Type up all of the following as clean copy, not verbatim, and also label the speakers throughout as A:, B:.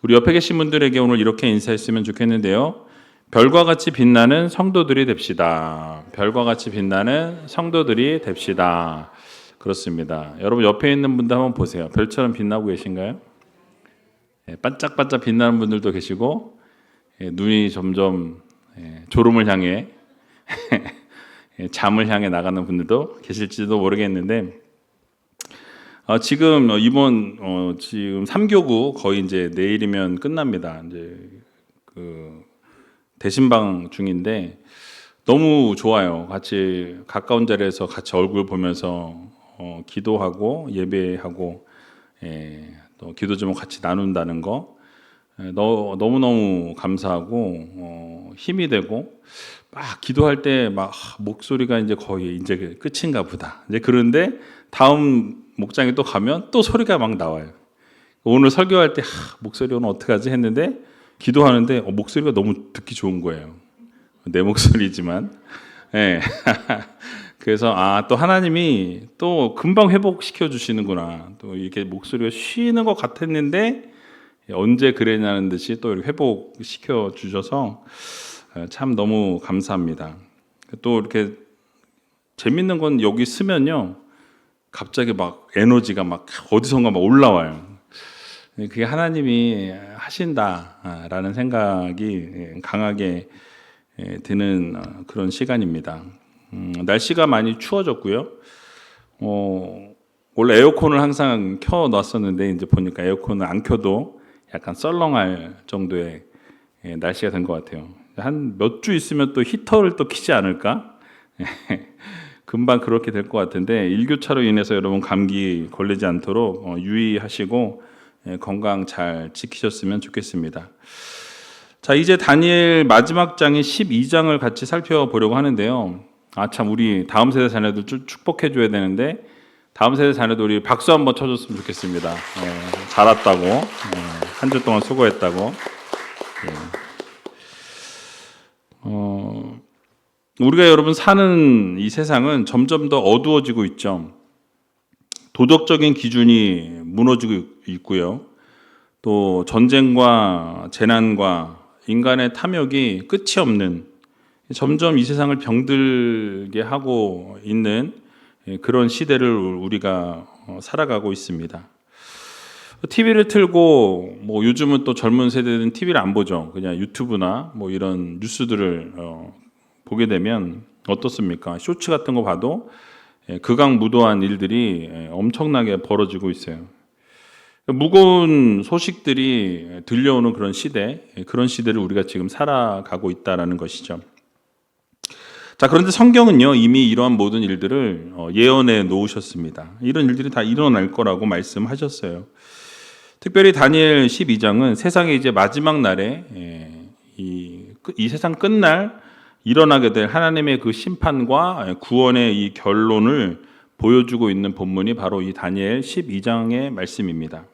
A: 우리 옆에 계신 분들에게 오늘 이렇게 인사했으면 좋겠는데요. 별과 같이 빛나는 성도들이 됩시다. 별과 같이 빛나는 성도들이 됩시다. 그렇습니다. 여러분 옆에 있는 분들 한번 보세요. 별처럼 빛나고 계신가요? 반짝반짝 빛나는 분들도 계시고 눈이 점점 졸음을 향해 잠을 향해 나가는 분들도 계실지도 모르겠는데 지금 이번 지금 3교구 거의 이제 내일이면 끝납니다. 이제 그 대신방 중인데 너무 좋아요. 같이 가까운 자리에서 같이 얼굴 보면서 기도하고 예배하고 또 기도 좀 같이 나눈다는 거 너무너무 감사하고 힘이 되고 막 기도할 때 막 목소리가 이제 거의 이제 끝인가 보다. 이제 그런데 다음 목장에 또 가면 또 소리가 막 나와요. 오늘 설교할 때 목소리 오늘 어떡하지 했는데 기도하는데 목소리가 너무 듣기 좋은 거예요. 내 목소리지만. 네. 그래서 또 하나님이 또 금방 회복시켜 주시는구나. 또 이렇게 목소리가 쉬는 것 같았는데 언제 그랬냐는 듯이 또 이렇게 회복시켜 주셔서 참 너무 감사합니다. 또 이렇게 재밌는 건 여기 쓰면요. 갑자기 막 에너지가 막 어디선가 막 올라와요. 그게 하나님이 하신다라는 생각이 강하게 드는 그런 시간입니다. 날씨가 많이 추워졌고요. 원래 에어컨을 항상 켜놨었는데 이제 보니까 에어컨을 안 켜도 약간 썰렁할 정도의 날씨가 된 것 같아요. 한 몇 주 있으면 또 히터를 또 켜지 않을까? 금방 그렇게 될 것 같은데 일교차로 인해서 여러분 감기 걸리지 않도록 유의하시고 건강 잘 지키셨으면 좋겠습니다. 자, 이제 다니엘 마지막 장인 12장을 같이 살펴보려고 하는데요. 참 우리 다음 세대 자녀들 축복해 줘야 되는데 다음 세대 자녀들 우리 박수 한번 쳐줬으면 좋겠습니다. 잘 왔다고 한 주 동안 수고했다고. 우리가 여러분 사는 이 세상은 점점 더 어두워지고 있죠. 도덕적인 기준이 무너지고 있고요. 또 전쟁과 재난과 인간의 탐욕이 끝이 없는 점점 이 세상을 병들게 하고 있는 그런 시대를 우리가 살아가고 있습니다. TV를 틀고 요즘은 또 젊은 세대들은 TV를 안 보죠. 그냥 유튜브나 이런 뉴스들을 보게 되면 어떻습니까? 쇼츠 같은 거 봐도 극악무도한 일들이 엄청나게 벌어지고 있어요. 무거운 소식들이 들려오는 그런 시대를 우리가 지금 살아가고 있다는 것이죠. 자, 그런데 성경은요, 이미 이러한 모든 일들을 예언해 놓으셨습니다. 이런 일들이 다 일어날 거라고 말씀하셨어요. 특별히 다니엘 12장은 세상의 이제 마지막 날에 이 세상 끝날 일어나게 될 하나님의 그 심판과 구원의 이 결론을 보여주고 있는 본문이 바로 이 다니엘 12장의 말씀입니다.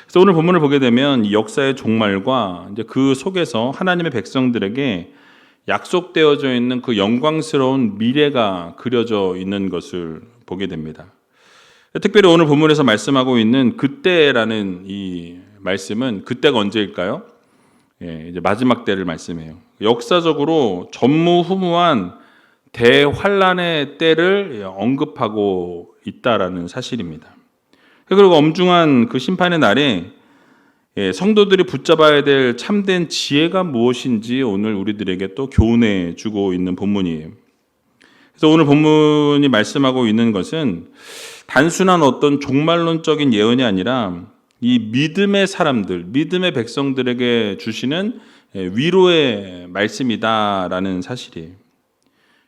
A: 그래서 오늘 본문을 보게 되면 이 역사의 종말과 이제 그 속에서 하나님의 백성들에게 약속되어져 있는 그 영광스러운 미래가 그려져 있는 것을 보게 됩니다. 특별히 오늘 본문에서 말씀하고 있는 그때라는 이 말씀은 그때가 언제일까요? 이제 마지막 때를 말씀해요. 역사적으로 전무후무한 대환란의 때를 언급하고 있다라는 사실입니다. 그리고 엄중한 그 심판의 날에 성도들이 붙잡아야 될 참된 지혜가 무엇인지 오늘 우리들에게 또 교훈해 주고 있는 본문이에요. 그래서 오늘 본문이 말씀하고 있는 것은 단순한 어떤 종말론적인 예언이 아니라 이 믿음의 사람들, 믿음의 백성들에게 주시는 위로의 말씀이다라는 사실이에요.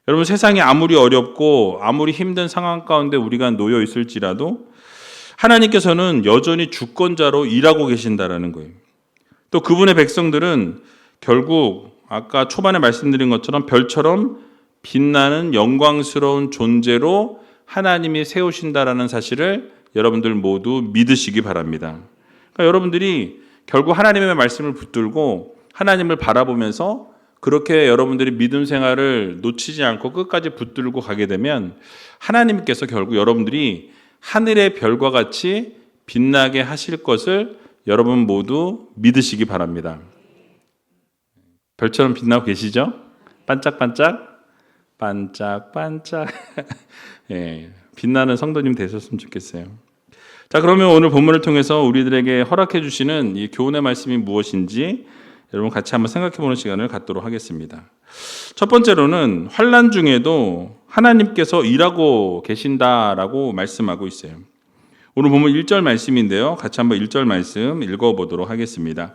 A: 여러분, 세상이 아무리 어렵고 아무리 힘든 상황 가운데 우리가 놓여 있을지라도 하나님께서는 여전히 주권자로 일하고 계신다라는 거예요. 또 그분의 백성들은 결국 아까 초반에 말씀드린 것처럼 별처럼 빛나는 영광스러운 존재로 하나님이 세우신다라는 사실을 여러분들 모두 믿으시기 바랍니다. 그러니까 여러분들이 결국 하나님의 말씀을 붙들고 하나님을 바라보면서 그렇게 여러분들이 믿음 생활을 놓치지 않고 끝까지 붙들고 가게 되면 하나님께서 결국 여러분들이 하늘의 별과 같이 빛나게 하실 것을 여러분 모두 믿으시기 바랍니다. 별처럼 빛나고 계시죠? 반짝반짝, 반짝반짝. 예, 빛나는 성도님 되셨으면 좋겠어요. 자, 그러면 오늘 본문을 통해서 우리들에게 허락해 주시는 이 교훈의 말씀이 무엇인지 여러분 같이 한번 생각해 보는 시간을 갖도록 하겠습니다. 첫 번째로는 환난 중에도 하나님께서 일하고 계신다라고 말씀하고 있어요. 오늘 본문 1절 말씀인데요. 같이 한번 1절 말씀 읽어보도록 하겠습니다.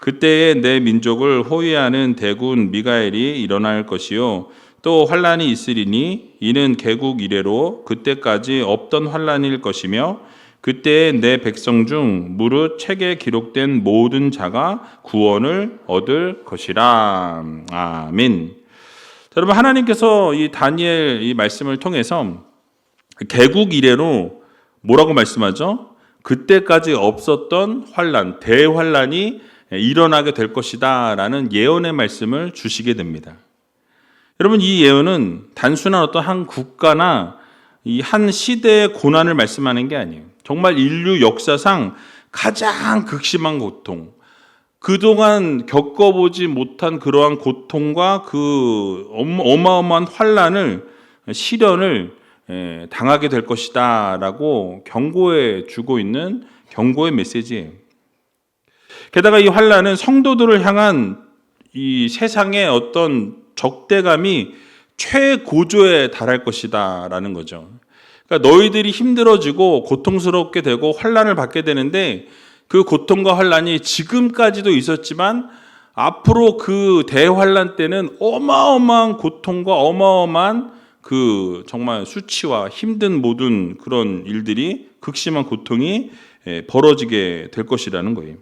A: 그때에 내 민족을 호위하는 대군 미가엘이 일어날 것이요 또 환난이 있으리니 이는 개국 이래로 그때까지 없던 환난일 것이며 그때에 내 백성 중 무릇 책에 기록된 모든 자가 구원을 얻을 것이라. 아멘. 여러분, 하나님께서 이 다니엘 이 말씀을 통해서 개국 이래로 뭐라고 말씀하죠? 그때까지 없었던 환난, 대환난이 일어나게 될 것이다 라는 예언의 말씀을 주시게 됩니다. 여러분, 이 예언은 단순한 어떤 한 국가나 이 한 시대의 고난을 말씀하는 게 아니에요. 정말 인류 역사상 가장 극심한 고통, 그동안 겪어보지 못한 그러한 고통과 그 어마어마한 환난을, 시련을 당하게 될 것이다 라고 경고해 주고 있는 경고의 메시지예요. 게다가 이 환난은 성도들을 향한 이 세상의 어떤 적대감이 최고조에 달할 것이다 라는 거죠. 그러니까 너희들이 힘들어지고 고통스럽게 되고 환난을 받게 되는데 그 고통과 환난이 지금까지도 있었지만 앞으로 그 대환난 때는 어마어마한 고통과 어마어마한 그 정말 수치와 힘든 모든 그런 일들이 극심한 고통이 벌어지게 될 것이라는 거예요.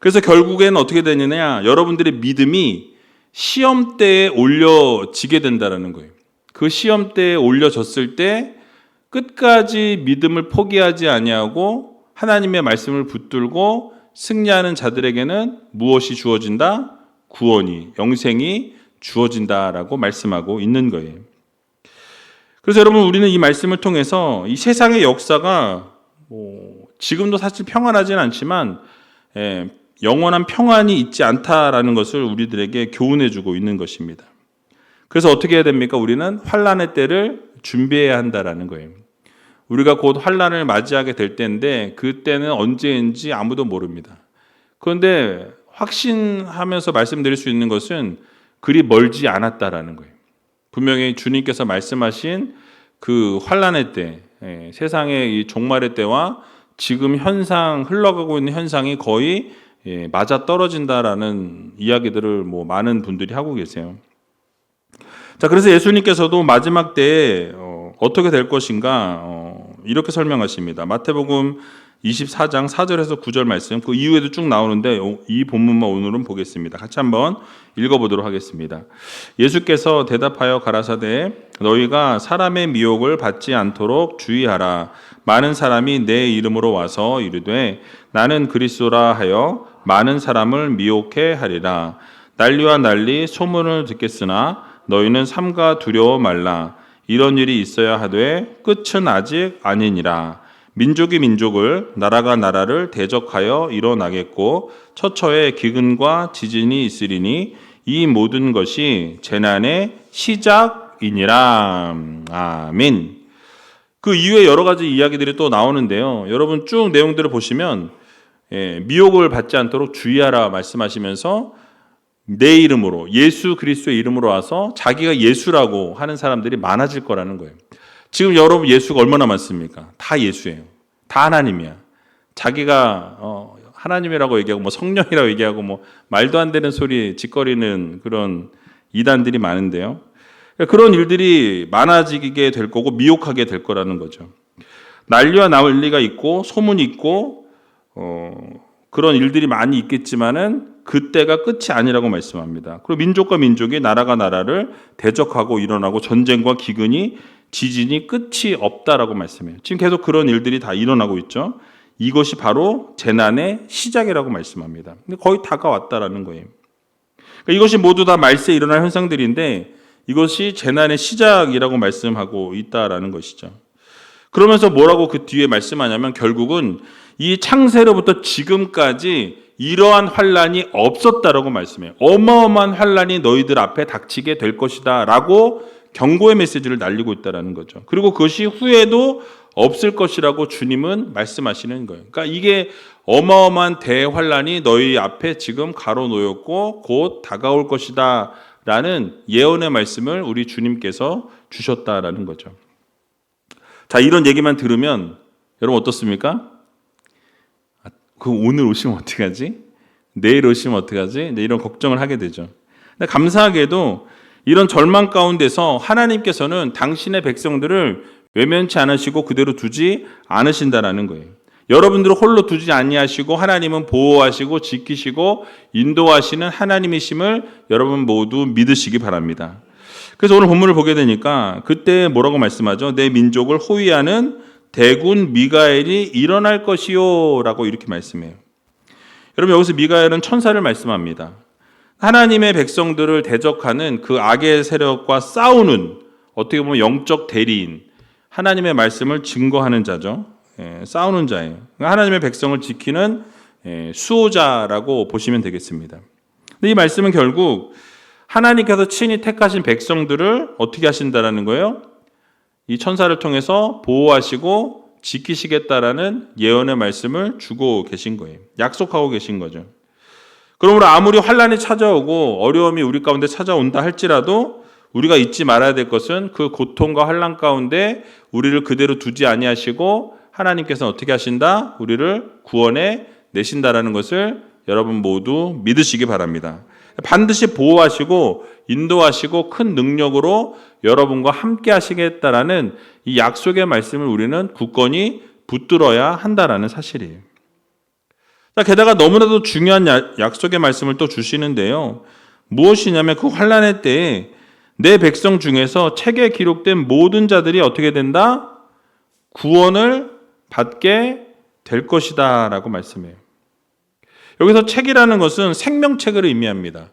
A: 그래서 결국에는 어떻게 되느냐? 여러분들의 믿음이 시험대에 올려지게 된다는 거예요. 그 시험대에 올려졌을 때 끝까지 믿음을 포기하지 아니하고 하나님의 말씀을 붙들고 승리하는 자들에게는 무엇이 주어진다? 구원이, 영생이 주어진다라고 말씀하고 있는 거예요. 그래서 여러분, 우리는 이 말씀을 통해서 이 세상의 역사가 지금도 사실 평안하진 않지만 영원한 평안이 있지 않다라는 것을 우리들에게 교훈해 주고 있는 것입니다. 그래서 어떻게 해야 됩니까? 우리는 환난의 때를 준비해야 한다라는 거예요. 우리가 곧 환난을 맞이하게 될 때인데 그때는 언제인지 아무도 모릅니다. 그런데 확신하면서 말씀드릴 수 있는 것은 그리 멀지 않았다라는 거예요. 분명히 주님께서 말씀하신 그 환난의 때, 세상의 이 종말의 때와 지금 현상, 흘러가고 있는 현상이 거의 맞아 떨어진다라는 이야기들을 많은 분들이 하고 계세요. 자, 그래서 예수님께서도 마지막 때에 어떻게 될 것인가 이렇게 설명하십니다. 마태복음 24장 4절에서 9절 말씀, 그 이후에도 쭉 나오는데 이 본문만 오늘은 보겠습니다. 같이 한번 읽어보도록 하겠습니다. 예수께서 대답하여 가라사대 너희가 사람의 미혹을 받지 않도록 주의하라. 많은 사람이 내 이름으로 와서 이르되 나는 그리스도라 하여 많은 사람을 미혹해 하리라. 난리와 난리 소문을 듣겠으나 너희는 삼가 두려워 말라. 이런 일이 있어야 하되 끝은 아직 아니니라. 민족이 민족을, 나라가 나라를 대적하여 일어나겠고 처처에 기근과 지진이 있으리니 이 모든 것이 재난의 시작이니라. 아멘. 그 이후에 여러 가지 이야기들이 또 나오는데요. 여러분 쭉 내용들을 보시면 미혹을 받지 않도록 주의하라 말씀하시면서 내 이름으로, 예수 그리스도의 이름으로 와서 자기가 예수라고 하는 사람들이 많아질 거라는 거예요. 지금 여러분 예수가 얼마나 많습니까? 다 예수예요. 다 하나님이야. 자기가 하나님이라고 얘기하고 성령이라고 얘기하고 말도 안 되는 소리 짓거리는 그런 이단들이 많은데요. 그런 일들이 많아지게 될 거고 미혹하게 될 거라는 거죠. 난리와 난리가 있고 소문이 있고 그런 일들이 많이 있겠지만은 그때가 끝이 아니라고 말씀합니다. 그리고 민족과 민족이, 나라가 나라를 대적하고 일어나고 전쟁과 기근이, 지진이 끝이 없다라고 말씀해요. 지금 계속 그런 일들이 다 일어나고 있죠. 이것이 바로 재난의 시작이라고 말씀합니다. 근데 거의 다가왔다라는 거예요. 그러니까 이것이 모두 다 말세에 일어날 현상들인데 이것이 재난의 시작이라고 말씀하고 있다라는 것이죠. 그러면서 뭐라고 그 뒤에 말씀하냐면 결국은 이 창세로부터 지금까지 이러한 환란이 없었다라고 말씀해요. 어마어마한 환란이 너희들 앞에 닥치게 될 것이다 라고 경고의 메시지를 날리고 있다는 거죠. 그리고 그것이 후에도 없을 것이라고 주님은 말씀하시는 거예요. 그러니까 이게 어마어마한 대환란이 너희 앞에 지금 가로놓였고 곧 다가올 것이다 라는 예언의 말씀을 우리 주님께서 주셨다라는 거죠. 자, 이런 얘기만 들으면 여러분 어떻습니까? 그럼 오늘 오시면 어떡하지? 내일 오시면 어떡하지? 이런 걱정을 하게 되죠. 근데 감사하게도 이런 절망 가운데서 하나님께서는 당신의 백성들을 외면치 않으시고 그대로 두지 않으신다라는 거예요. 여러분들을 홀로 두지 아니하시고 하나님은 보호하시고 지키시고 인도하시는 하나님이심을 여러분 모두 믿으시기 바랍니다. 그래서 오늘 본문을 보게 되니까 그때 뭐라고 말씀하죠? 내 민족을 호위하는 대군 미가엘이 일어날 것이요 라고 이렇게 말씀해요. 여러분 여기서 미가엘은 천사를 말씀합니다. 하나님의 백성들을 대적하는 그 악의 세력과 싸우는 어떻게 보면 영적 대리인, 하나님의 말씀을 증거하는 자죠. 싸우는 자예요. 하나님의 백성을 지키는 수호자라고 보시면 되겠습니다. 근데 이 말씀은 결국 하나님께서 친히 택하신 백성들을 어떻게 하신다라는 거예요? 이 천사를 통해서 보호하시고 지키시겠다라는 예언의 말씀을 주고 계신 거예요. 약속하고 계신 거죠. 그러므로 아무리 환란이 찾아오고 어려움이 우리 가운데 찾아온다 할지라도 우리가 잊지 말아야 될 것은 그 고통과 환란 가운데 우리를 그대로 두지 아니하시고 하나님께서는 어떻게 하신다? 우리를 구원해 내신다라는 것을 여러분 모두 믿으시기 바랍니다. 반드시 보호하시고 인도하시고 큰 능력으로 여러분과 함께 하시겠다라는 이 약속의 말씀을 우리는 굳건히 붙들어야 한다라는 사실이에요. 자, 게다가 너무나도 중요한 약속의 말씀을 또 주시는데요. 무엇이냐면 그 환란의 때에 내 백성 중에서 책에 기록된 모든 자들이 어떻게 된다? 구원을 받게 될 것이다 라고 말씀해요. 여기서 책이라는 것은 생명책을 의미합니다.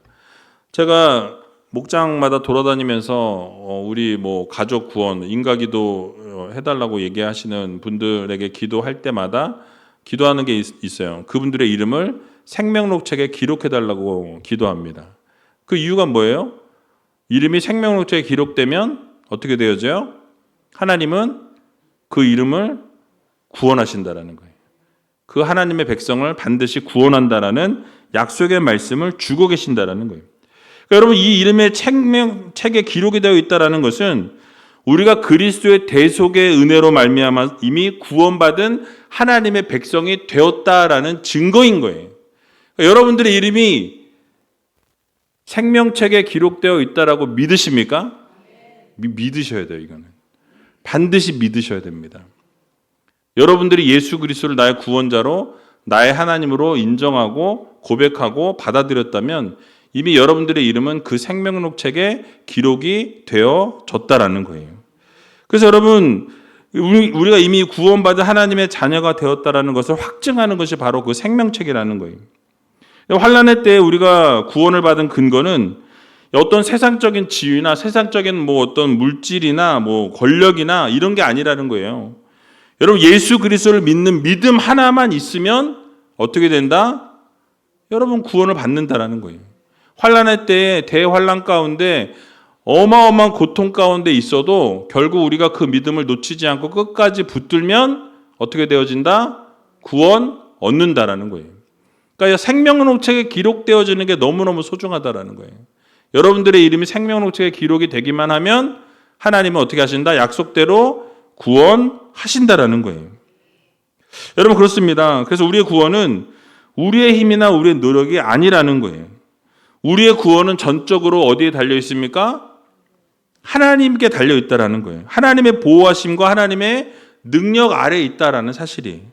A: 제가 목장마다 돌아다니면서 우리 가족 구원, 인가기도 해달라고 얘기하시는 분들에게 기도할 때마다 기도하는 게 있어요. 그분들의 이름을 생명록책에 기록해달라고 기도합니다. 그 이유가 뭐예요? 이름이 생명록책에 기록되면 어떻게 되어져요? 하나님은 그 이름을 구원하신다라는 거예요. 그 하나님의 백성을 반드시 구원한다라는 약속의 말씀을 주고 계신다라는 거예요. 그러니까 여러분 이 이름의 책에 기록이 되어 있다라는 것은 우리가 그리스도의 대속의 은혜로 말미암아 이미 구원받은 하나님의 백성이 되었다라는 증거인 거예요. 그러니까 여러분들의 이름이 생명책에 기록되어 있다라고 믿으십니까? 믿으셔야 돼요. 이거는 반드시 믿으셔야 됩니다. 여러분들이 예수 그리스도를 나의 구원자로 나의 하나님으로 인정하고 고백하고 받아들였다면 이미 여러분들의 이름은 그 생명록책에 기록이 되어졌다라는 거예요. 그래서 여러분 우리가 이미 구원받은 하나님의 자녀가 되었다라는 것을 확증하는 것이 바로 그 생명책이라는 거예요. 환난의 때에 우리가 구원을 받은 근거는 어떤 세상적인 지위나 세상적인 어떤 물질이나 권력이나 이런 게 아니라는 거예요. 여러분 예수 그리스도를 믿는 믿음 하나만 있으면 어떻게 된다? 여러분 구원을 받는다라는 거예요. 환난의 때에 대환난 가운데 어마어마한 고통 가운데 있어도 결국 우리가 그 믿음을 놓치지 않고 끝까지 붙들면 어떻게 되어진다? 구원 얻는다라는 거예요. 그러니까 생명록책에 기록되어지는 게 너무너무 소중하다라는 거예요. 여러분들의 이름이 생명록책에 기록이 되기만 하면 하나님은 어떻게 하신다? 약속대로 구원하신다라는 거예요. 여러분 그렇습니다. 그래서 우리의 구원은 우리의 힘이나 우리의 노력이 아니라는 거예요. 우리의 구원은 전적으로 어디에 달려 있습니까? 하나님께 달려 있다라는 거예요. 하나님의 보호하심과 하나님의 능력 아래에 있다라는 사실이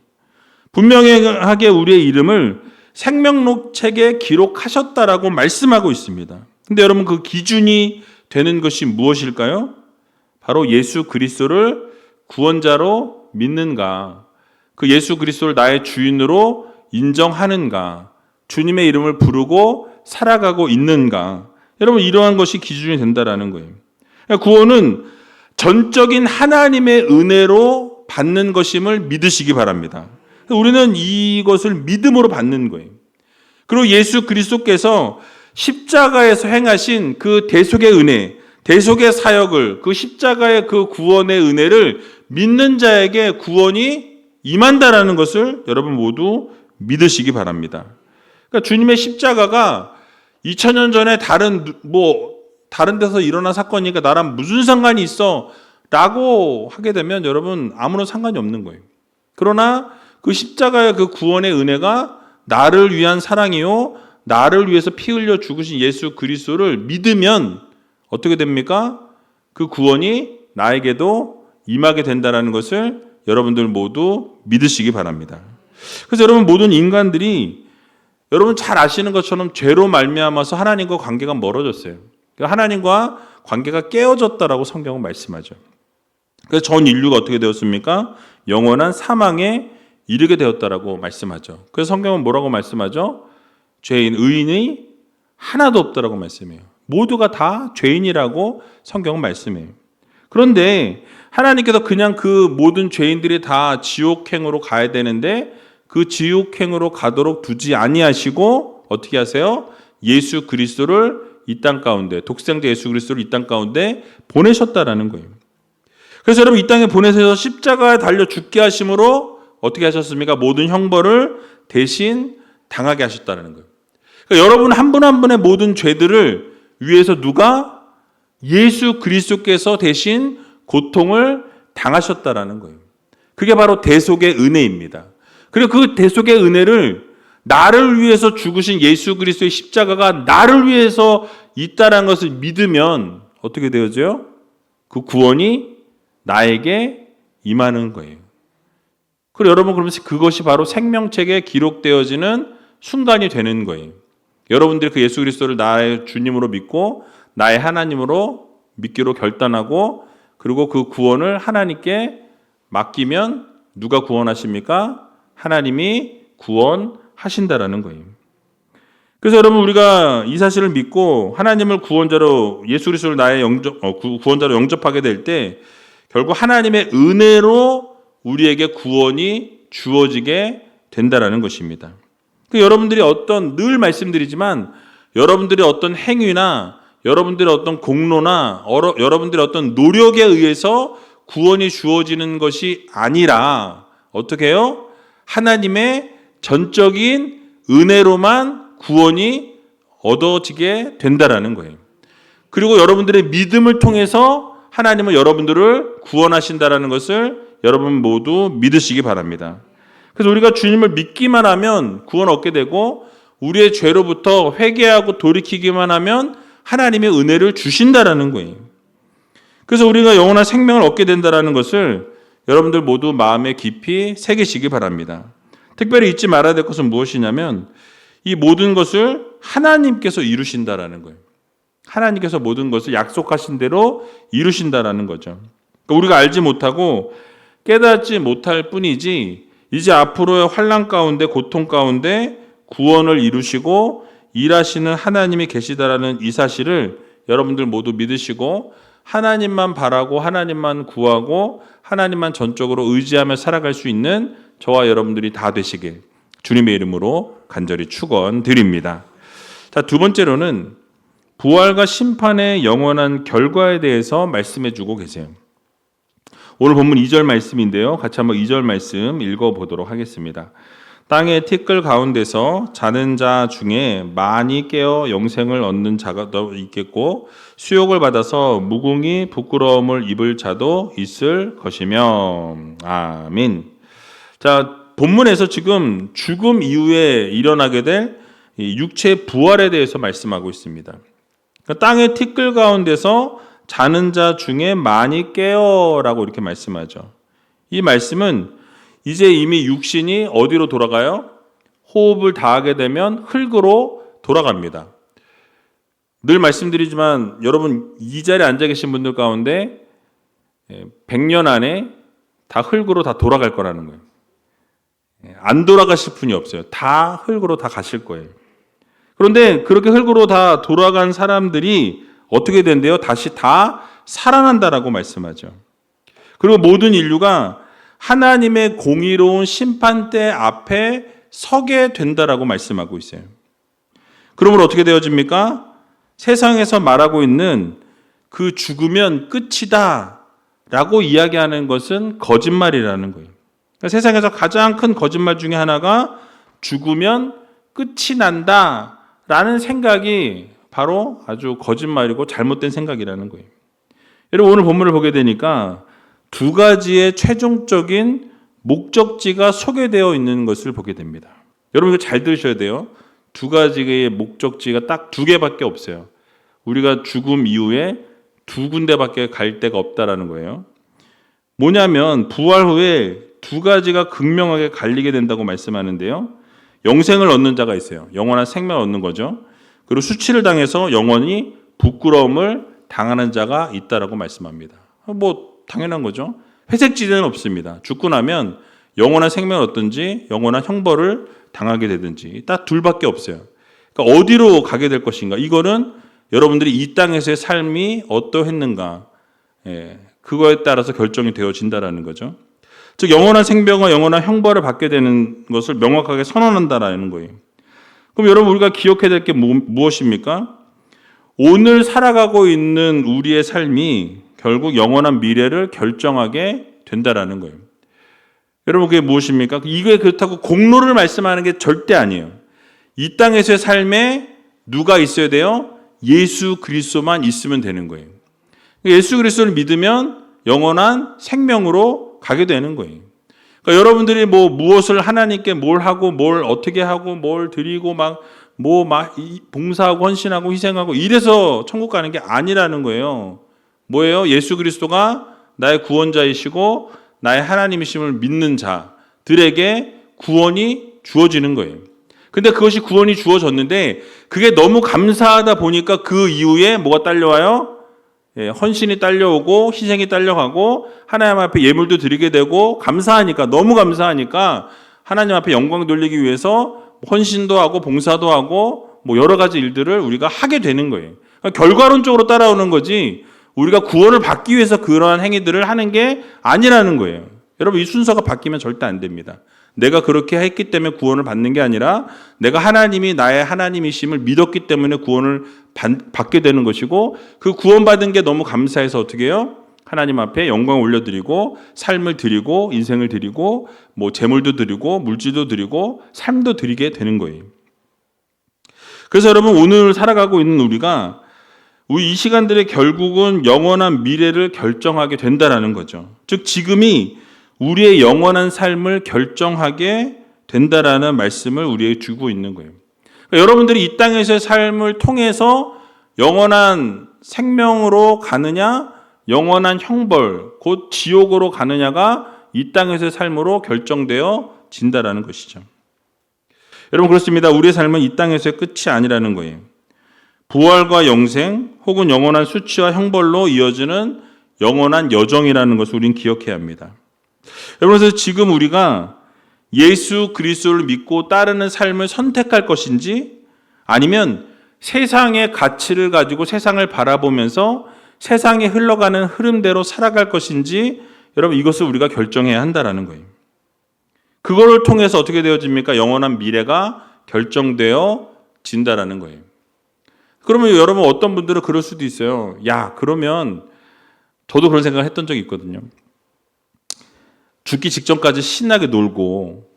A: 분명하게 우리의 이름을 생명록책에 기록하셨다라고 말씀하고 있습니다. 근데 여러분 그 기준이 되는 것이 무엇일까요? 바로 예수 그리스도를 구원자로 믿는가, 그 예수 그리스도를 나의 주인으로 인정하는가, 주님의 이름을 부르고 살아가고 있는가. 여러분 이러한 것이 기준이 된다라는 거예요. 구원은 전적인 하나님의 은혜로 받는 것임을 믿으시기 바랍니다. 우리는 이것을 믿음으로 받는 거예요. 그리고 예수 그리스도께서 십자가에서 행하신 그 대속의 은혜, 대속의 사역을, 그 십자가의 그 구원의 은혜를 믿는 자에게 구원이 임한다라는 것을 여러분 모두 믿으시기 바랍니다. 그러니까 주님의 십자가가 2000년 전에 다른 데서 일어난 사건이니까 나랑 무슨 상관이 있어? 라고 하게 되면 여러분 아무런 상관이 없는 거예요. 그러나 그 십자가의 그 구원의 은혜가 나를 위한 사랑이요, 나를 위해서 피 흘려 죽으신 예수 그리스도를 믿으면 어떻게 됩니까? 그 구원이 나에게도 임하게 된다는 것을 여러분들 모두 믿으시기 바랍니다. 그래서 여러분 모든 인간들이 여러분 잘 아시는 것처럼 죄로 말미암아서 하나님과 관계가 멀어졌어요. 하나님과 관계가 깨어졌다라고 성경은 말씀하죠. 그래서 전 인류가 어떻게 되었습니까? 영원한 사망에 이르게 되었다라고 말씀하죠. 그래서 성경은 뭐라고 말씀하죠? 의인이 하나도 없다라고 말씀해요. 모두가 다 죄인이라고 성경은 말씀해요. 그런데 하나님께서 그냥 그 모든 죄인들이 다 지옥행으로 가야 되는데 그 지옥행으로 가도록 두지 아니하시고 어떻게 하세요? 예수 그리스도를 이 땅 가운데, 독생자 예수 그리스도를 이 땅 가운데 보내셨다라는 거예요. 그래서 여러분 이 땅에 보내셔서 십자가에 달려 죽게 하심으로 어떻게 하셨습니까? 모든 형벌을 대신 당하게 하셨다는 거예요. 그러니까 여러분 한 분 한 분의 모든 죄들을 위해서 누가? 예수 그리스도께서 대신 고통을 당하셨다라는 거예요. 그게 바로 대속의 은혜입니다. 그리고 그 대속의 은혜를 나를 위해서 죽으신 예수 그리스도의 십자가가 나를 위해서 있다라는 것을 믿으면 어떻게 되어져요? 그 구원이 나에게 임하는 거예요. 그리고 여러분 그러면서 그것이 바로 생명책에 기록되어지는 순간이 되는 거예요. 여러분들이 그 예수 그리스도를 나의 주님으로 믿고 나의 하나님으로 믿기로 결단하고 그리고 그 구원을 하나님께 맡기면 누가 구원하십니까? 하나님이 구원하신다라는 거예요. 그래서 여러분 우리가 이 사실을 믿고 하나님을 구원자로 예수 그리스도를 나의 구원자로 영접하게 될 때 결국 하나님의 은혜로 우리에게 구원이 주어지게 된다라는 것입니다. 여러분들이 늘 말씀드리지만 여러분들의 어떤 행위나 여러분들의 어떤 공로나 여러분들의 어떤 노력에 의해서 구원이 주어지는 것이 아니라 어떻게 해요? 하나님의 전적인 은혜로만 구원이 얻어지게 된다라는 거예요. 그리고 여러분들의 믿음을 통해서 하나님은 여러분들을 구원하신다라는 것을 여러분 모두 믿으시기 바랍니다. 그래서 우리가 주님을 믿기만 하면 구원 얻게 되고 우리의 죄로부터 회개하고 돌이키기만 하면 하나님의 은혜를 주신다라는 거예요. 그래서 우리가 영원한 생명을 얻게 된다라는 것을 여러분들 모두 마음에 깊이 새기시기 바랍니다. 특별히 잊지 말아야 될 것은 무엇이냐면 이 모든 것을 하나님께서 이루신다라는 거예요. 하나님께서 모든 것을 약속하신 대로 이루신다라는 거죠. 그러니까 우리가 알지 못하고 깨닫지 못할 뿐이지 이제 앞으로의 환난 가운데 고통 가운데 구원을 이루시고 일하시는 하나님이 계시다라는 이 사실을 여러분들 모두 믿으시고 하나님만 바라고 하나님만 구하고 하나님만 전적으로 의지하며 살아갈 수 있는 저와 여러분들이 다 되시길 주님의 이름으로 간절히 축원드립니다. 자, 두 번째로는 부활과 심판의 영원한 결과에 대해서 말씀해 주고 계세요. 오늘 본문 2절 말씀인데요. 같이 한번 2절 말씀 읽어보도록 하겠습니다. 땅의 티끌 가운데서 자는 자 중에 많이 깨어 영생을 얻는 자가 있겠고 수욕을 받아서 무궁히 부끄러움을 입을 자도 있을 것이며. 아멘. 자, 본문에서 지금 죽음 이후에 일어나게 될 육체의 부활에 대해서 말씀하고 있습니다. 그러니까 땅의 티끌 가운데서 자는 자 중에 많이 깨어라고 이렇게 말씀하죠. 이 말씀은 이제 이미 육신이 어디로 돌아가요? 호흡을 다하게 되면 흙으로 돌아갑니다. 늘 말씀드리지만 여러분 이 자리에 앉아 계신 분들 가운데 100년 안에 다 흙으로 다 돌아갈 거라는 거예요. 안 돌아가실 분이 없어요. 다 흙으로 다 가실 거예요. 그런데 그렇게 흙으로 다 돌아간 사람들이 어떻게 된대요? 다시 다 살아난다라고 말씀하죠. 그리고 모든 인류가 하나님의 공의로운 심판대 앞에 서게 된다라고 말씀하고 있어요. 그러면 어떻게 되어집니까? 세상에서 말하고 있는 그 죽으면 끝이다 라고 이야기하는 것은 거짓말이라는 거예요. 그러니까 세상에서 가장 큰 거짓말 중에 하나가 죽으면 끝이 난다 라는 생각이 바로 아주 거짓말이고 잘못된 생각이라는 거예요. 여러분, 오늘 본문을 보게 되니까 두 가지의 최종적인 목적지가 소개되어 있는 것을 보게 됩니다. 여러분, 이거 잘 들으셔야 돼요. 두 가지의 목적지가 딱 두 개밖에 없어요. 우리가 죽음 이후에 두 군데밖에 갈 데가 없다라는 거예요. 뭐냐면 부활 후에 두 가지가 극명하게 갈리게 된다고 말씀하는데요. 영생을 얻는 자가 있어요. 영원한 생명을 얻는 거죠. 그리고 수치를 당해서 영원히 부끄러움을 당하는 자가 있다라고 말씀합니다. 뭐 당연한 거죠. 회색지대는 없습니다. 죽고 나면 영원한 생명을 얻든지 영원한 형벌을 당하게 되든지 딱 둘밖에 없어요. 그러니까 어디로 가게 될 것인가? 이거는 여러분들이 이 땅에서의 삶이 어떠했는가, 그거에 따라서 결정이 되어진다라는 거죠. 즉 영원한 생명과 영원한 형벌을 받게 되는 것을 명확하게 선언한다라는 거예요. 그럼 여러분, 우리가 기억해야 될 게 무엇입니까? 오늘 살아가고 있는 우리의 삶이 결국 영원한 미래를 결정하게 된다라는 거예요. 여러분, 그게 무엇입니까? 이게 그렇다고 공로를 말씀하는 게 절대 아니에요. 이 땅에서의 삶에 누가 있어야 돼요? 예수 그리스도만 있으면 되는 거예요. 예수 그리스도를 믿으면 영원한 생명으로 가게 되는 거예요. 그러니까 여러분들이 무엇을 하나님께 뭘 하고 뭘 어떻게 하고 뭘 드리고 봉사하고 헌신하고 희생하고 이래서 천국 가는 게 아니라는 거예요. 뭐예요? 예수 그리스도가 나의 구원자이시고 나의 하나님이심을 믿는 자들에게 구원이 주어지는 거예요. 근데 그것이 구원이 주어졌는데 그게 너무 감사하다 보니까 그 이후에 뭐가 딸려와요? 헌신이 딸려오고 희생이 딸려가고 하나님 앞에 예물도 드리게 되고 감사하니까, 너무 감사하니까 하나님 앞에 영광 돌리기 위해서 헌신도 하고 봉사도 하고 여러 가지 일들을 우리가 하게 되는 거예요. 그러니까 결과론적으로 따라오는 거지 우리가 구원을 받기 위해서 그러한 행위들을 하는 게 아니라는 거예요. 여러분, 이 순서가 바뀌면 절대 안 됩니다. 내가 그렇게 했기 때문에 구원을 받는 게 아니라 내가 하나님이 나의 하나님이심을 믿었기 때문에 구원을 받게 되는 것이고, 그 구원받은 게 너무 감사해서 어떻게 해요? 하나님 앞에 영광을 올려드리고 삶을 드리고 인생을 드리고 재물도 드리고 물질도 드리고 삶도 드리게 되는 거예요. 그래서 여러분, 오늘 살아가고 있는 우리가 이 시간들의 결국은 영원한 미래를 결정하게 된다라는 거죠. 즉 지금이 우리의 영원한 삶을 결정하게 된다라는 말씀을 우리에게 주고 있는 거예요. 그러니까 여러분들이 이 땅에서의 삶을 통해서 영원한 생명으로 가느냐, 영원한 형벌, 곧 지옥으로 가느냐가 이 땅에서의 삶으로 결정되어진다라는 것이죠. 여러분, 그렇습니다. 우리의 삶은 이 땅에서의 끝이 아니라는 거예요. 부활과 영생 혹은 영원한 수치와 형벌로 이어지는 영원한 여정이라는 것을 우리는 기억해야 합니다. 여러분, 그래서 지금 우리가 예수 그리스도를 믿고 따르는 삶을 선택할 것인지 아니면 세상의 가치를 가지고 세상을 바라보면서 세상에 흘러가는 흐름대로 살아갈 것인지 여러분, 이것을 우리가 결정해야 한다는 거예요. 그거를 통해서 어떻게 되어집니까? 영원한 미래가 결정되어진다는 거예요. 그러면 여러분, 어떤 분들은 그럴 수도 있어요. 그러면 저도 그런 생각을 했던 적이 있거든요. 죽기 직전까지 신나게 놀고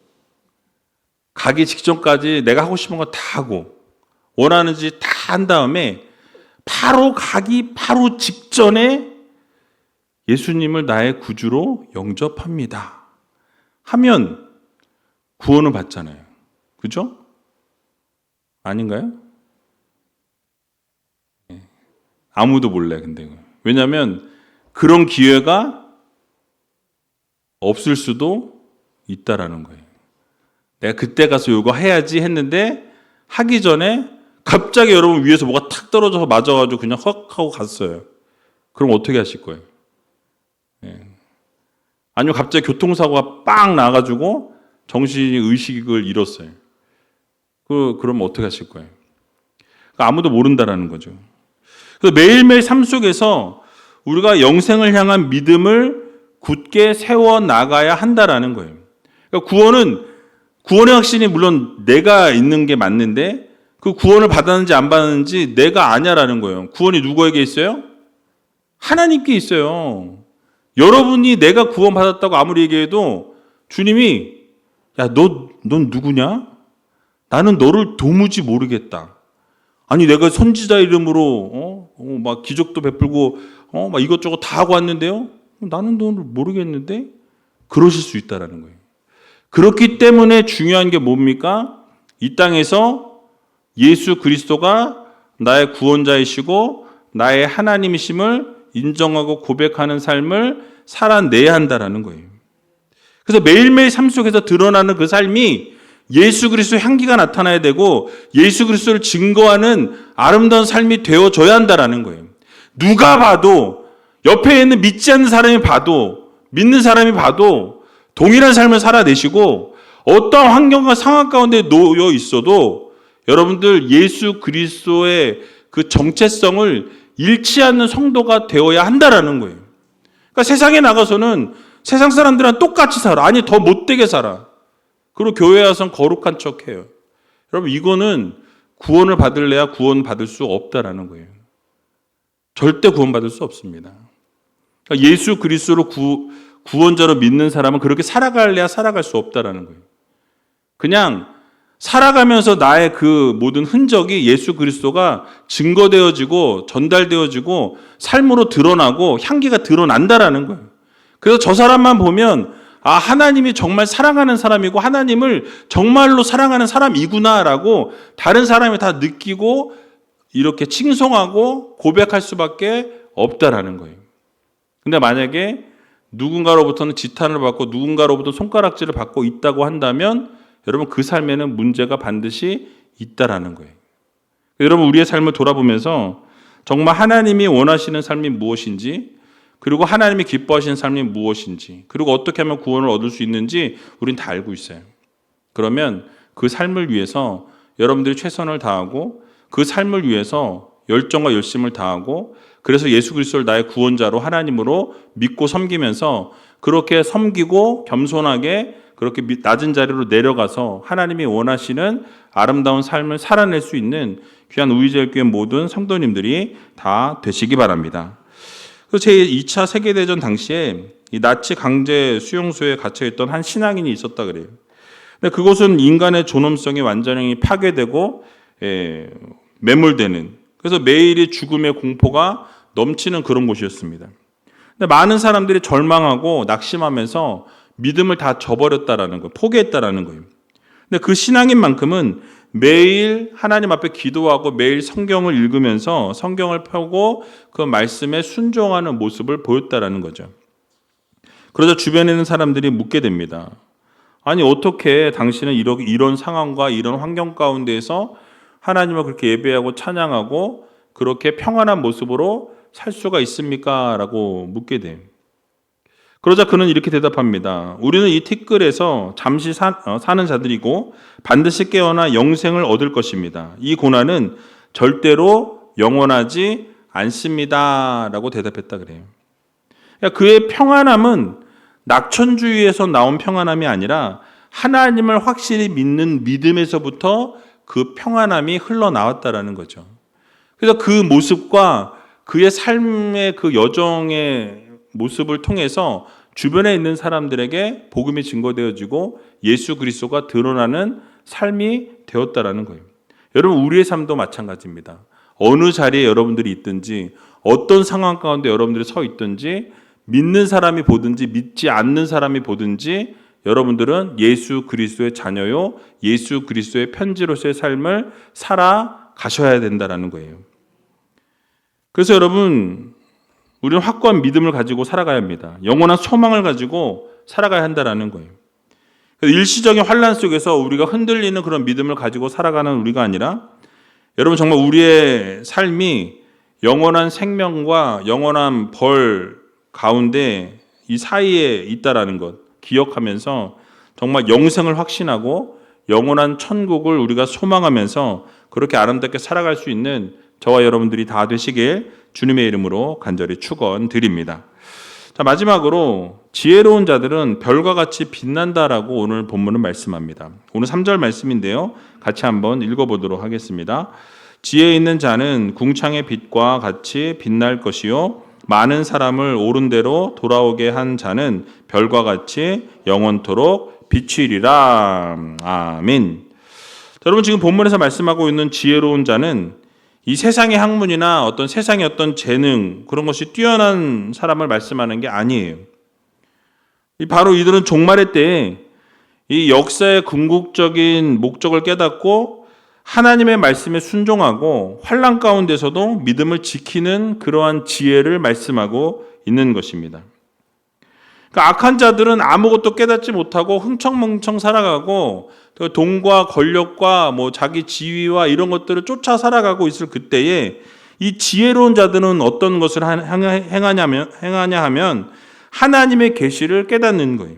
A: 가기 직전까지 내가 하고 싶은 거 다 하고 원하는 짓 다 한 다음에 바로 가기 바로 직전에 예수님을 나의 구주로 영접합니다 하면 구원을 받잖아요. 그죠? 아닌가요? 아무도 몰래. 근데 왜냐하면 그런 기회가 없을 수도 있다라는 거예요. 내가 그때 가서 이거 해야지 했는데 하기 전에 갑자기 여러분 위에서 뭐가 탁 떨어져서 맞아가지고 그냥 헉 하고 갔어요. 그럼 어떻게 하실 거예요? 아니면 갑자기 교통사고가 빵 나가지고 정신의식을 잃었어요. 그럼 어떻게 하실 거예요? 아무도 모른다라는 거죠. 그래서 매일매일 삶 속에서 우리가 영생을 향한 믿음을 굳게 세워 나가야 한다라는 거예요. 그러니까 구원의 확신이 물론 내가 있는 게 맞는데 그 구원을 받았는지 안 받았는지 내가 아냐라는 거예요. 구원이 누구에게 있어요? 하나님께 있어요. 여러분이 내가 구원받았다고 아무리 얘기해도 주님이 야, 넌 누구냐? 나는 너를 도무지 모르겠다. 아니 내가 선지자 이름으로 막 기적도 베풀고 막 이것저것 다 하고 왔는데요. 나는 너를 모르겠는데 그러실 수 있다라는 거예요. 그렇기 때문에 중요한 게 뭡니까? 이 땅에서 예수 그리스도가 나의 구원자이시고 나의 하나님이심을 인정하고 고백하는 삶을 살아내야 한다라는 거예요. 그래서 매일매일 삶 속에서 드러나는 그 삶이 예수 그리스도의 향기가 나타나야 되고 예수 그리스도를 증거하는 아름다운 삶이 되어져야 한다라는 거예요. 누가 봐도 옆에 있는 믿지 않는 사람이 봐도 믿는 사람이 봐도 동일한 삶을 살아내시고 어떤 환경과 상황 가운데 놓여 있어도 여러분들 예수 그리스도의 그 정체성을 잃지 않는 성도가 되어야 한다라는 거예요. 그러니까 세상에 나가서는 세상 사람들은 똑같이 살아. 아니 더 못되게 살아. 그리고 교회에 와서는 거룩한 척해요. 여러분 이거는 구원을 받을래야 구원 받을 수 없다라는 거예요. 절대 구원 받을 수 없습니다. 그러니까 예수 그리스도로 구원자로 믿는 사람은 그렇게 살아갈래야 살아갈 수 없다라는 거예요. 그냥 살아가면서 나의 그 모든 흔적이 예수 그리스도가 증거되어지고 전달되어지고 삶으로 드러나고 향기가 드러난다라는 거예요. 그래서 저 사람만 보면 아, 하나님이 정말 사랑하는 사람이고 하나님을 정말로 사랑하는 사람이구나라고 다른 사람이 다 느끼고 이렇게 칭송하고 고백할 수밖에 없다라는 거예요. 근데 만약에 누군가로부터는 지탄을 받고 누군가로부터 손가락질을 받고 있다고 한다면 여러분 그 삶에는 문제가 반드시 있다라는 거예요. 여러분 우리의 삶을 돌아보면서 정말 하나님이 원하시는 삶이 무엇인지 그리고 하나님이 기뻐하시는 삶이 무엇인지 그리고 어떻게 하면 구원을 얻을 수 있는지 우린 다 알고 있어요. 그러면 그 삶을 위해서 여러분들이 최선을 다하고 그 삶을 위해서 열정과 열심을 다하고 그래서 예수 그리스도를 나의 구원자로 하나님으로 믿고 섬기면서 그렇게 섬기고 겸손하게 그렇게 낮은 자리로 내려가서 하나님이 원하시는 아름다운 삶을 살아낼 수 있는 귀한 우리제일교회 모든 성도님들이 다 되시기 바랍니다. 그래서 제2차 세계대전 당시에 이 나치 강제 수용소에 갇혀있던 한 신앙인이 있었다 그래요. 근데 그곳은 인간의 존엄성이 완전히 파괴되고 매몰되는 그래서 매일이 죽음의 공포가 넘치는 그런 곳이었습니다. 근데 많은 사람들이 절망하고 낙심하면서 믿음을 다 저버렸다라는 거예요. 포기했다라는 거예요. 근데 그 신앙인만큼은 매일 하나님 앞에 기도하고 매일 성경을 읽으면서 성경을 펴고 그 말씀에 순종하는 모습을 보였다라는 거죠. 그러자 주변에 있는 사람들이 묻게 됩니다. 아니 어떻게 당신은 이런 상황과 이런 환경 가운데에서 하나님을 그렇게 예배하고 찬양하고 그렇게 평안한 모습으로 살 수가 있습니까? 라고 묻게 돼요. 그러자 그는 이렇게 대답합니다. 우리는 이 티끌에서 잠시 사는 자들이고 반드시 깨어나 영생을 얻을 것입니다. 이 고난은 절대로 영원하지 않습니다. 라고 대답했다 그래요. 그러니까 그의 평안함은 낙천주의에서 나온 평안함이 아니라 하나님을 확실히 믿는 믿음에서부터 그 평안함이 흘러나왔다라는 거죠. 그래서 그 모습과 그의 삶의 그 여정의 모습을 통해서 주변에 있는 사람들에게 복음이 증거되어지고 예수 그리스도가 드러나는 삶이 되었다라는 거예요. 여러분 우리의 삶도 마찬가지입니다. 어느 자리에 여러분들이 있든지 어떤 상황 가운데 여러분들이 서 있든지 믿는 사람이 보든지 믿지 않는 사람이 보든지 여러분들은 예수 그리스도의 자녀요 예수 그리스도의 편지로서의 삶을 살아가셔야 된다라는 거예요. 그래서 여러분 우리는 확고한 믿음을 가지고 살아가야 합니다. 영원한 소망을 가지고 살아가야 한다는 거예요. 일시적인 환난 속에서 우리가 흔들리는 그런 믿음을 가지고 살아가는 우리가 아니라 여러분 정말 우리의 삶이 영원한 생명과 영원한 벌 가운데 이 사이에 있다라는 것 기억하면서 정말 영생을 확신하고 영원한 천국을 우리가 소망하면서 그렇게 아름답게 살아갈 수 있는 저와 여러분들이 다 되시길 주님의 이름으로 간절히 축원드립니다. 자, 마지막으로 지혜로운 자들은 별과 같이 빛난다라고 오늘 본문은 말씀합니다. 오늘 3절 말씀인데요. 같이 한번 읽어보도록 하겠습니다. 지혜 있는 자는 궁창의 빛과 같이 빛날 것이요 많은 사람을 옳은 대로 돌아오게 한 자는 별과 같이 영원토록 비추리라. 아멘. 자, 여러분 지금 본문에서 말씀하고 있는 지혜로운 자는 이 세상의 학문이나 어떤 세상의 어떤 재능 그런 것이 뛰어난 사람을 말씀하는 게 아니에요. 바로 이들은 종말의 때에 이 역사의 궁극적인 목적을 깨닫고 하나님의 말씀에 순종하고 환난 가운데서도 믿음을 지키는 그러한 지혜를 말씀하고 있는 것입니다. 그러니까 악한 자들은 아무것도 깨닫지 못하고 흥청망청 살아가고 돈과 권력과 자기 지위와 이런 것들을 쫓아 살아가고 있을 그때에 이 지혜로운 자들은 어떤 것을 행하냐 하면 하나님의 계시를 깨닫는 거예요.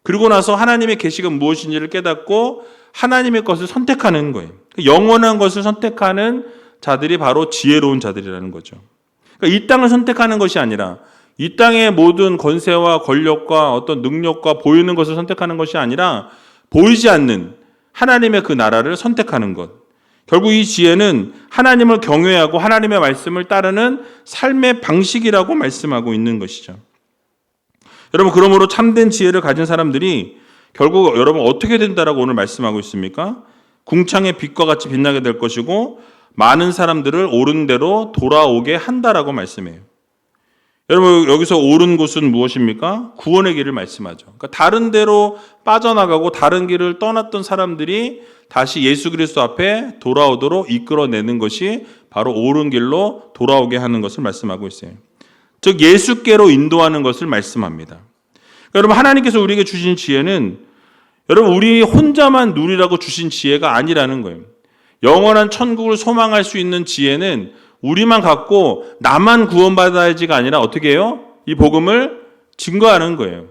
A: 그리고 나서 하나님의 계시가 무엇인지를 깨닫고 하나님의 것을 선택하는 거예요. 영원한 것을 선택하는 자들이 바로 지혜로운 자들이라는 거죠. 그러니까 이 땅을 선택하는 것이 아니라 이 땅의 모든 권세와 권력과 어떤 능력과 보이는 것을 선택하는 것이 아니라 보이지 않는 하나님의 그 나라를 선택하는 것. 결국 이 지혜는 하나님을 경외하고 하나님의 말씀을 따르는 삶의 방식이라고 말씀하고 있는 것이죠. 여러분, 그러므로 참된 지혜를 가진 사람들이 결국 여러분 어떻게 된다라고 오늘 말씀하고 있습니까? 궁창의 빛과 같이 빛나게 될 것이고 많은 사람들을 옳은 대로 돌아오게 한다라고 말씀해요. 여러분, 여기서 옳은 곳은 무엇입니까? 구원의 길을 말씀하죠. 그러니까 다른 데로 빠져나가고 다른 길을 떠났던 사람들이 다시 예수 그리스도 앞에 돌아오도록 이끌어내는 것이 바로 옳은 길로 돌아오게 하는 것을 말씀하고 있어요. 즉 예수께로 인도하는 것을 말씀합니다. 그러니까 여러분, 하나님께서 우리에게 주신 지혜는 여러분 우리 혼자만 누리라고 주신 지혜가 아니라는 거예요. 영원한 천국을 소망할 수 있는 지혜는 우리만 갖고 나만 구원받아야지가 아니라 어떻게 해요? 이 복음을 증거하는 거예요.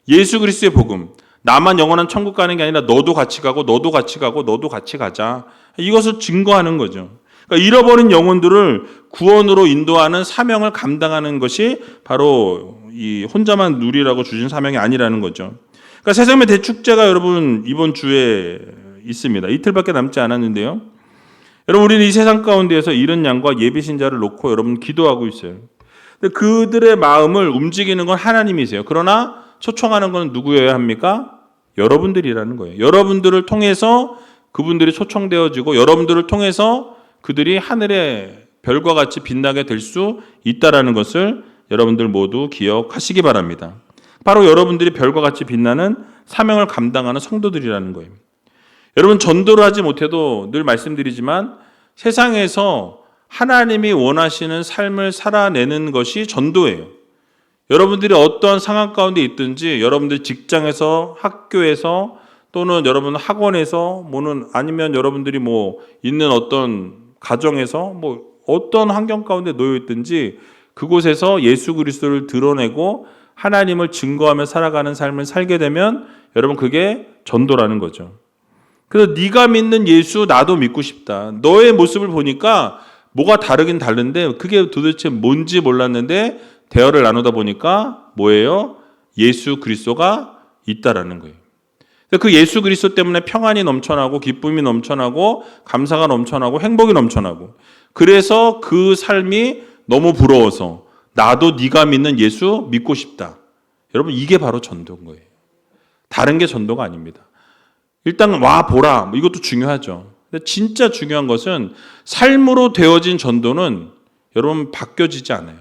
A: 예수 그리스도의 복음. 나만 영원한 천국 가는 게 아니라 너도 같이 가고 너도 같이 가고 너도 같이 가자. 이것을 증거하는 거죠. 그러니까 잃어버린 영혼들을 구원으로 인도하는 사명을 감당하는 것이 바로 이 혼자만 누리라고 주신 사명이 아니라는 거죠. 그러니까 새생명 대축제가 여러분 이번 주에 있습니다. 이틀밖에 남지 않았는데요. 여러분, 우리는 이 세상 가운데에서 잃은 양과 예비신자를 놓고 여러분 기도하고 있어요. 근데 그들의 마음을 움직이는 건 하나님이세요. 그러나 초청하는 건 누구여야 합니까? 여러분들이라는 거예요. 여러분들을 통해서 그분들이 초청되어지고 여러분들을 통해서 그들이 하늘의 별과 같이 빛나게 될 수 있다라는 것을 여러분들 모두 기억하시기 바랍니다. 바로 여러분들이 별과 같이 빛나는 사명을 감당하는 성도들이라는 거예요. 여러분, 전도를 하지 못해도 늘 말씀드리지만 세상에서 하나님이 원하시는 삶을 살아내는 것이 전도예요. 여러분들이 어떠한 상황 가운데 있든지 여러분들 직장에서 학교에서 또는 여러분 학원에서 아니면 여러분들이 있는 어떤 가정에서 어떤 환경 가운데 놓여 있든지 그곳에서 예수 그리스도를 드러내고 하나님을 증거하며 살아가는 삶을 살게 되면 여러분 그게 전도라는 거죠. 그래서 네가 믿는 예수 나도 믿고 싶다. 너의 모습을 보니까 뭐가 다르긴 다른데 그게 도대체 뭔지 몰랐는데 대화를 나누다 보니까 뭐예요? 예수 그리스도가 있다라는 거예요. 그 예수 그리스도 때문에 평안이 넘쳐나고 기쁨이 넘쳐나고 감사가 넘쳐나고 행복이 넘쳐나고 그래서 그 삶이 너무 부러워서 나도 네가 믿는 예수 믿고 싶다. 여러분 이게 바로 전도인 거예요. 다른 게 전도가 아닙니다. 일단 와 보라 이것도 중요하죠. 근데 진짜 중요한 것은 삶으로 되어진 전도는 여러분 바뀌어지지 않아요.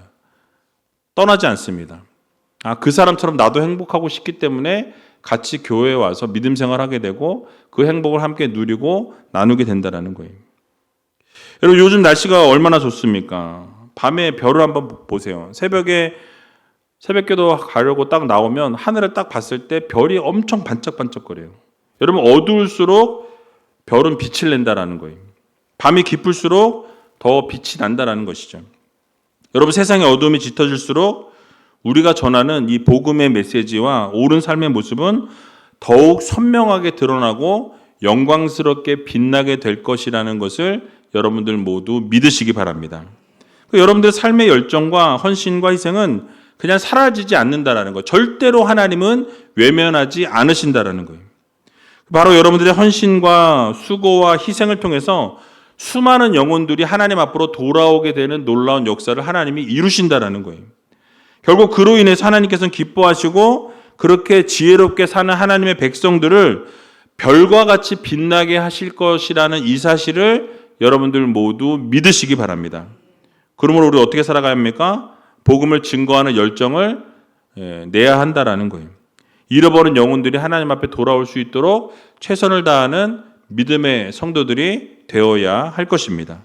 A: 떠나지 않습니다. 그 사람처럼 나도 행복하고 싶기 때문에 같이 교회에 와서 믿음 생활하게 되고 그 행복을 함께 누리고 나누게 된다는 거예요. 여러분 요즘 날씨가 얼마나 좋습니까? 밤에 별을 한번 보세요. 새벽기도 가려고 딱 나오면 하늘을 딱 봤을 때 별이 엄청 반짝반짝거려요. 여러분 어두울수록 별은 빛을 낸다라는 거예요. 밤이 깊을수록 더 빛이 난다라는 것이죠. 여러분 세상의 어둠이 짙어질수록 우리가 전하는 이 복음의 메시지와 옳은 삶의 모습은 더욱 선명하게 드러나고 영광스럽게 빛나게 될 것이라는 것을 여러분들 모두 믿으시기 바랍니다. 여러분들의 삶의 열정과 헌신과 희생은 그냥 사라지지 않는다라는 거예요. 절대로 하나님은 외면하지 않으신다라는 거예요. 바로 여러분들의 헌신과 수고와 희생을 통해서 수많은 영혼들이 하나님 앞으로 돌아오게 되는 놀라운 역사를 하나님이 이루신다라는 거예요. 결국 그로 인해서 하나님께서는 기뻐하시고 그렇게 지혜롭게 사는 하나님의 백성들을 별과 같이 빛나게 하실 것이라는 이 사실을 여러분들 모두 믿으시기 바랍니다. 그러므로 우리 어떻게 살아가야 합니까? 복음을 증거하는 열정을 내야 한다라는 거예요. 잃어버린 영혼들이 하나님 앞에 돌아올 수 있도록 최선을 다하는 믿음의 성도들이 되어야 할 것입니다.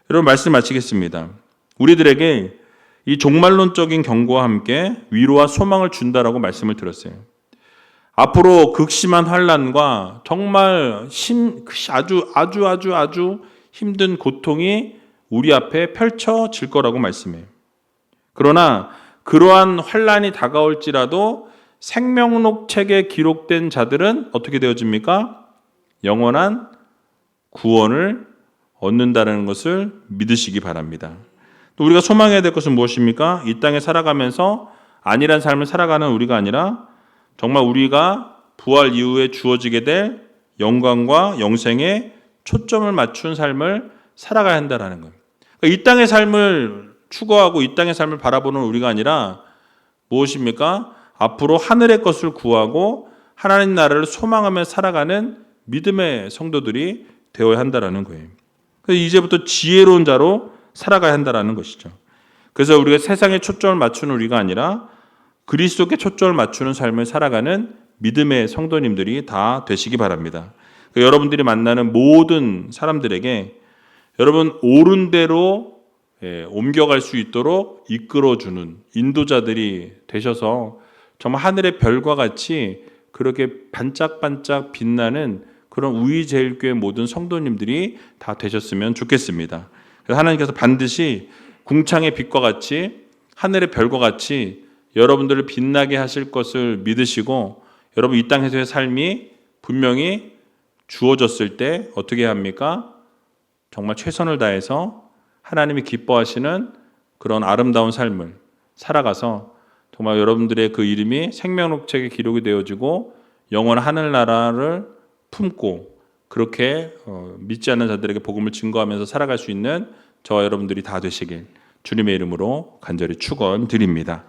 A: 여러분 말씀 마치겠습니다. 우리들에게 이 종말론적인 경고와 함께 위로와 소망을 준다라고 말씀을 들었어요. 앞으로 극심한 환난과 정말 아주 힘든 고통이 우리 앞에 펼쳐질 거라고 말씀해요. 그러나 그러한 환난이 다가올지라도 생명록 책에 기록된 자들은 어떻게 되어집니까? 영원한 구원을 얻는다는 것을 믿으시기 바랍니다. 또 우리가 소망해야 될 것은 무엇입니까? 이 땅에 살아가면서 안일한 삶을 살아가는 우리가 아니라 정말 우리가 부활 이후에 주어지게 될 영광과 영생에 초점을 맞춘 삶을 살아가야 한다는 거예요. 그러니까 이 땅의 삶을 추구하고 이 땅의 삶을 바라보는 우리가 아니라 무엇입니까? 앞으로 하늘의 것을 구하고 하나님 나라를 소망하며 살아가는 믿음의 성도들이 되어야 한다는 거예요. 그래서 이제부터 지혜로운 자로 살아가야 한다는 것이죠. 그래서 우리가 세상에 초점을 맞추는 우리가 아니라 그리스도께 초점을 맞추는 삶을 살아가는 믿음의 성도님들이 다 되시기 바랍니다. 그러니까 여러분들이 만나는 모든 사람들에게 여러분 옳은 대로 옮겨갈 수 있도록 이끌어주는 인도자들이 되셔서 정말 하늘의 별과 같이 그렇게 반짝반짝 빛나는 그런 우이제일교회 모든 성도님들이 다 되셨으면 좋겠습니다. 그래서 하나님께서 반드시 궁창의 빛과 같이 하늘의 별과 같이 여러분들을 빛나게 하실 것을 믿으시고 여러분 이 땅에서의 삶이 분명히 주어졌을 때 어떻게 합니까? 정말 최선을 다해서 하나님이 기뻐하시는 그런 아름다운 삶을 살아가서 정말 여러분들의 그 이름이 생명록 책에 기록이 되어지고 영원한 하늘나라를 품고 그렇게 믿지 않는 자들에게 복음을 증거하면서 살아갈 수 있는 저와 여러분들이 다 되시길 주님의 이름으로 간절히 축원드립니다.